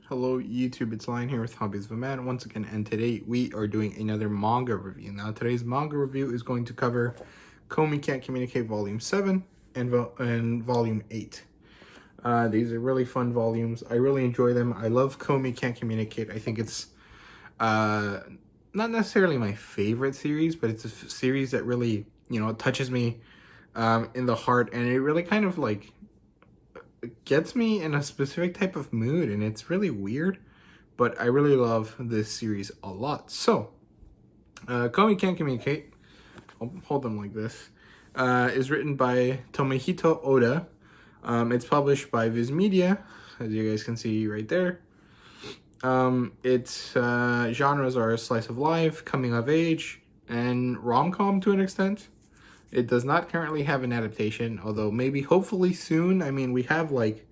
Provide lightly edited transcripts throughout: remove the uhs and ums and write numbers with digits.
Hello YouTube, it's Lion here with Hobbies of a Man once again, and today we are doing another manga review. Now today's manga review is going to cover Komi Can't Communicate Volume 7 and Volume 8. These are really fun volumes. I really enjoy them. I love Komi Can't Communicate. I think it's not necessarily my favorite series, but it's a series that really, touches me in the heart, and it really kind of like gets me in a specific type of mood, and it's really weird, but I really love this series a lot. So Komi Can't Communicate, I'll hold them like this, is written by Tomohito Oda. It's published by Viz Media, as you guys can see right there. Its genres are slice of life, coming of age, and rom-com to an extent. It does not currently have an adaptation, although maybe hopefully soon. I mean, we have like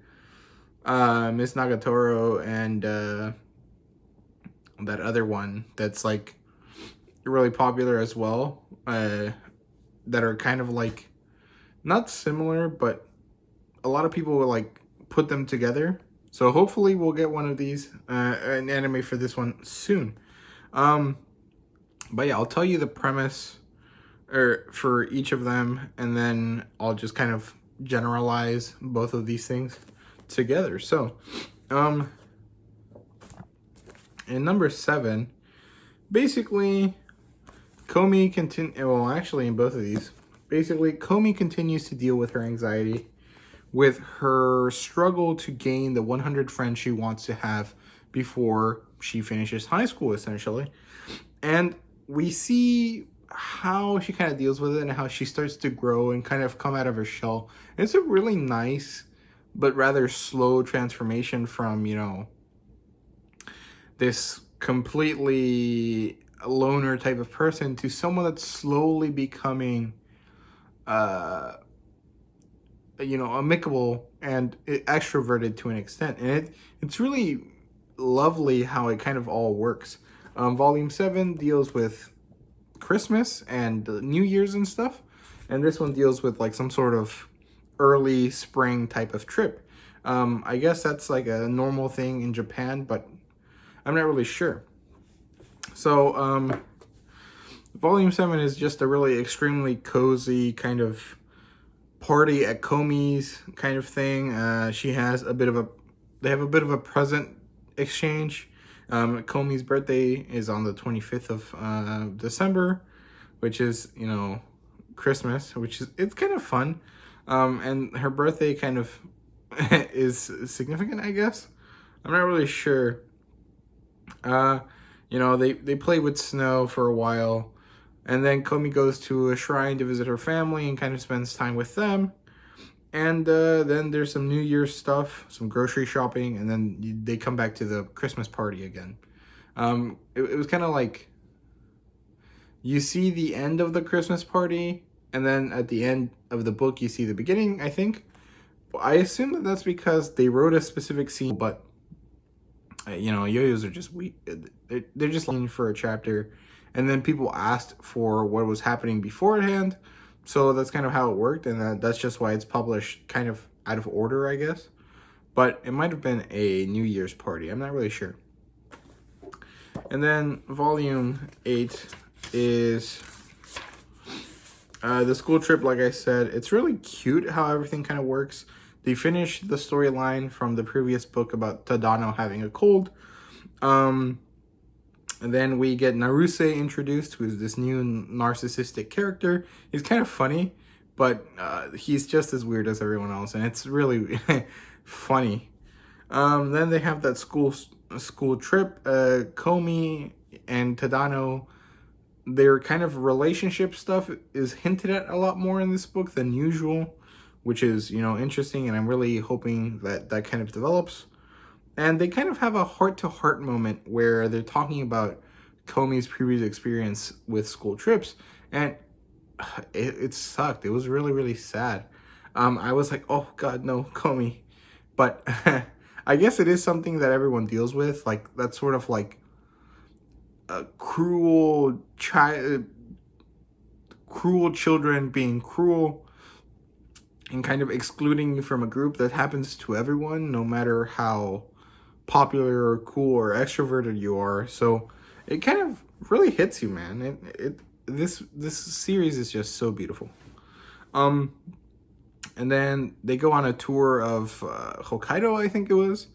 Miss Nagatoro and that other one that's like really popular as well, that are kind of like not similar, but a lot of people will like put them together. So hopefully we'll get one of these, an anime for this one soon. But yeah, I'll tell you the premise for each of them, and then I'll just kind of generalize both of these things together. So, in number 7, basically, in both of these, basically, Komi continues to deal with her anxiety, with her struggle to gain the 100 friends she wants to have before she finishes high school, essentially. And we see how she kind of deals with it and how she starts to grow and kind of come out of her shell. And it's a really nice but rather slow transformation from, this completely loner type of person to someone that's slowly becoming amicable and extroverted to an extent. And it's really lovely how it kind of all works. Volume 7 deals with Christmas and New Year's and stuff, and this one deals with like some sort of early spring type of trip. I guess that's like a normal thing in Japan, but I'm not really sure. So Volume 7 is just a really extremely cozy kind of party at Komi's kind of thing. They have a bit of a present exchange. Komi's birthday is on the 25th of December, which is, Christmas, it's kind of fun. And her birthday kind of is significant, I guess. I'm not really sure. They play with snow for a while, and then Komi goes to a shrine to visit her family and kind of spends time with them. And then there's some New Year's stuff, some grocery shopping, and then they come back to the Christmas party again. It was kind of like, you see the end of the Christmas party, and then at the end of the book, you see the beginning, I think. I assume that that's because they wrote a specific scene, but, yo-yos are just weak. They're just looking for a chapter, and then people asked for what was happening beforehand. So that's kind of how it worked, and that's just why it's published kind of out of order, I guess. But it might have been a New Year's party. I'm not really sure. And then Volume 8 is the school trip, like I said. It's really cute how everything kind of works. They finish the storyline from the previous book about Tadano having a cold. And then we get Naruse introduced, who's this new narcissistic character. He's kind of funny, but he's just as weird as everyone else, and it's really funny. Then they have that school trip. Komi and Tadano, their kind of relationship stuff is hinted at a lot more in this book than usual, which is, interesting, and I'm really hoping that that kind of develops. And they kind of have a heart-to-heart moment where they're talking about Komi's previous experience with school trips. And it sucked. It was really, really sad. I was like, oh, God, no, Komi. But I guess it is something that everyone deals with. Like, that's sort of like a cruel children being cruel and kind of excluding you from a group. That happens to everyone, no matter how popular or cool or extroverted you are. So it kind of really hits you, man. This series is just so beautiful. And then they go on a tour of Hokkaido, I think it was.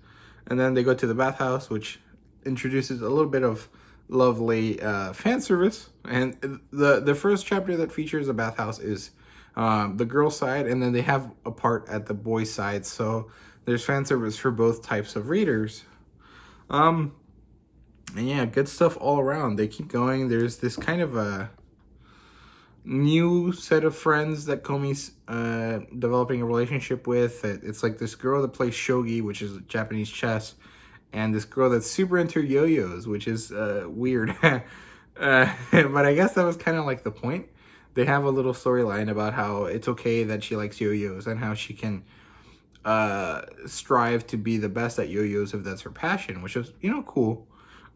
And then they go to the bathhouse, which introduces a little bit of lovely fan service. And the first chapter that features a bathhouse is the girl side, and then they have a part at the boy side. So there's fan service for both types of readers. And yeah, good stuff all around. They keep going. There's this kind of a new set of friends that Komi's developing a relationship with. It's like this girl that plays shogi, which is Japanese chess, and this girl that's super into yo-yos, which is weird. But I guess that was kind of like the point. They have a little storyline about how it's okay that she likes yo-yos and how she can strive to be the best at yo-yos if that's her passion, which is, cool.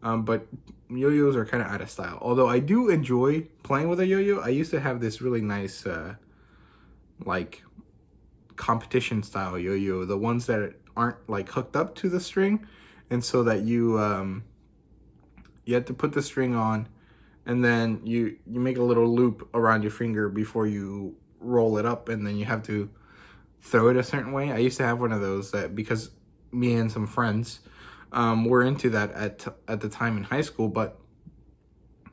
But yo-yos are kind of out of style. Although I do enjoy playing with a yo-yo. I used to have this really nice, like, competition style yo-yo. The ones that aren't, like, hooked up to the string. And so that you have to put the string on. And then you make a little loop around your finger before you roll it up. And then you have to throw it a certain way. I used to have one of those because me and some friends were into that at the time in high school, but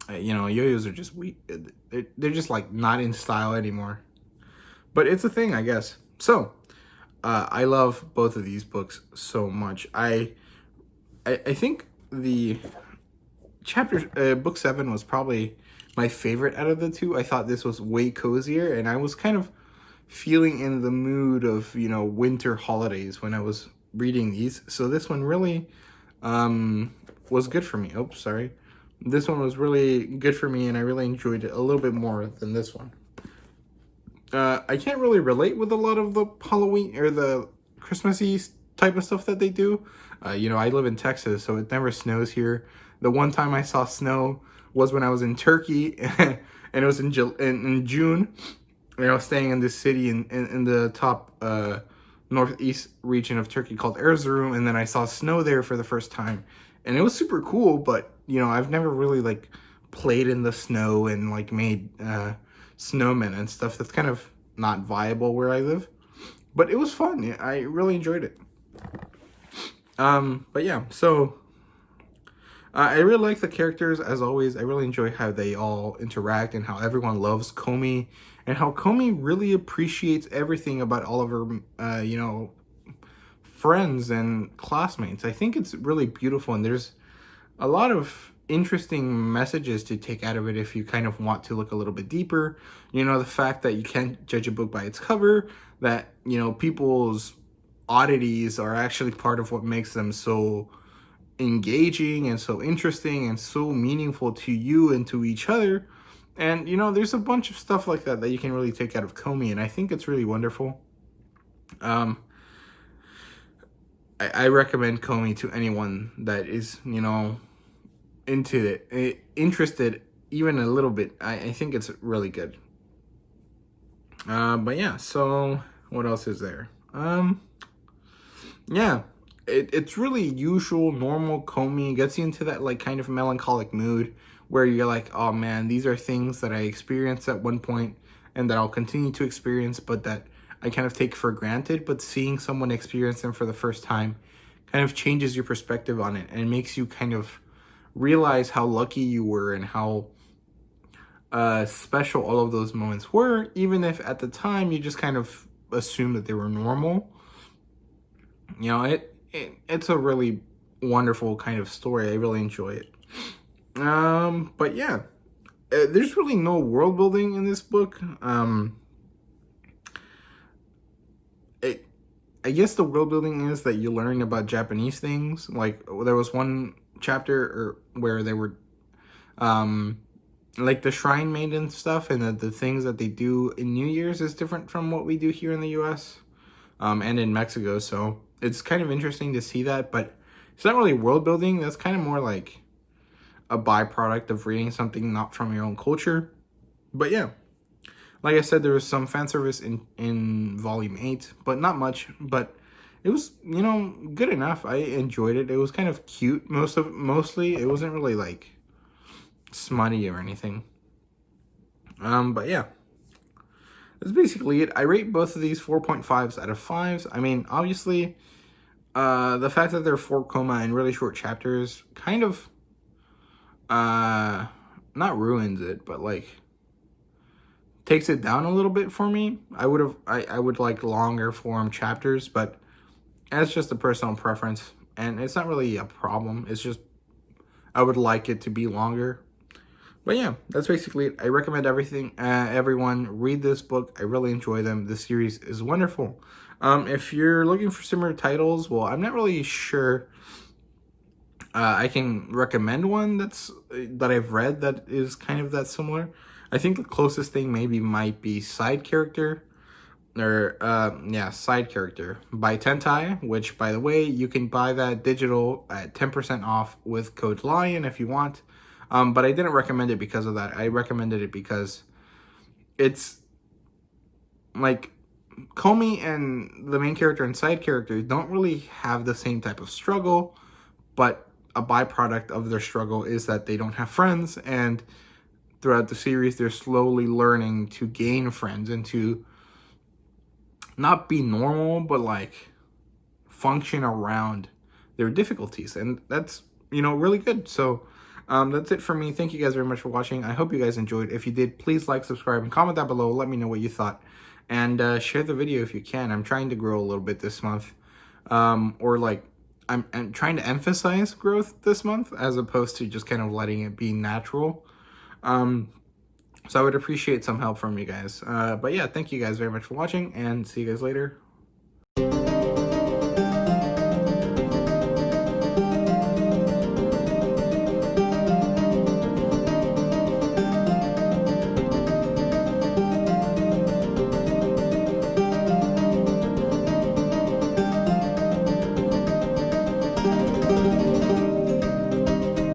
yo-yos are just weak. They're just like not in style anymore. But it's a thing, I guess. So I love both of these books so much. I think the book 7 was probably my favorite out of the two. I thought this was way cozier, and I was kind of feeling in the mood of winter holidays when I was reading these. So this one really was good for me. Oops, sorry. This one was really good for me, and I really enjoyed it a little bit more than this one. I can't really relate with a lot of the Halloween or the Christmassy type of stuff that they do. I live in Texas, so it never snows here. The one time I saw snow was when I was in Turkey, and it was in June. And I was staying in this city in the top northeast region of Turkey called Erzurum, and then I saw snow there for the first time, and it was super cool. But I've never really like played in the snow and like made snowmen and stuff. That's kind of not viable where I live, but it was fun. I really enjoyed it. But yeah, so I really like the characters as always. I really enjoy how they all interact and how everyone loves Komi. And how Komi really appreciates everything about all of her, friends and classmates. I think it's really beautiful, and there's a lot of interesting messages to take out of it if you kind of want to look a little bit deeper. The fact that you can't judge a book by its cover, that, people's oddities are actually part of what makes them so engaging and so interesting and so meaningful to you and to each other. And, there's a bunch of stuff like that you can really take out of Komi, and I think it's really wonderful. I recommend Komi to anyone that is, into it, interested even a little bit. I think it's really good. But yeah, so what else is there? Yeah, it's really usual, normal Komi. It gets you into that like kind of melancholic mood where you're like, oh man, these are things that I experienced at one point and that I'll continue to experience, but that I kind of take for granted. But seeing someone experience them for the first time kind of changes your perspective on it and makes you kind of realize how lucky you were and how special all of those moments were, even if at the time you just kind of assumed that they were normal. It's a really wonderful kind of story. I really enjoy it. But yeah, there's really no world building in this book. I guess the world building is that you learn about Japanese things. Like there was one chapter where they were, like the shrine maiden stuff, and the things that they do in New Year's is different from what we do here in the U.S. And in Mexico. So it's kind of interesting to see that, but it's not really world building. That's kind of more like a byproduct of reading something not from your own culture. But yeah, like I said, there was some fan service in volume 8, but not much. But it was, you know, good enough. I enjoyed it. It was kind of cute mostly. It wasn't really like smutty or anything. But yeah. That's basically it. I rate both of these 4.5s out of 5s. I mean, obviously, the fact that they're 4 comma and really short chapters kind of not ruins it, but like takes it down a little bit for me. I would like longer form chapters, but that's just a personal preference, and it's not really a problem. It's just I would like it to be longer. But yeah, that's basically it. I recommend everyone read this book. I really enjoy them. This series is wonderful. If you're looking for similar titles, well, I'm not really sure. I can recommend one that I've read that is kind of that similar. I think the closest thing maybe might be Side Character, or Side Character by Tentai, which, by the way, you can buy that digital at 10% off with code LION if you want. But I didn't recommend it because of that. I recommended it because it's like Komi and the main character and side character don't really have the same type of struggle, but a byproduct of their struggle is that they don't have friends, and throughout the series they're slowly learning to gain friends and to not be normal, but like function around their difficulties, and that's, you know, really good. So that's it for me. Thank you guys very much for watching. I hope you guys enjoyed. If you did, please like, subscribe, and comment down below. Let me know what you thought. And share the video if you can. I'm trying to grow a little bit this month. Or like, I'm trying to emphasize growth this month as opposed to just kind of letting it be natural. So I would appreciate some help from you guys. But yeah, thank you guys very much for watching, and see you guys later.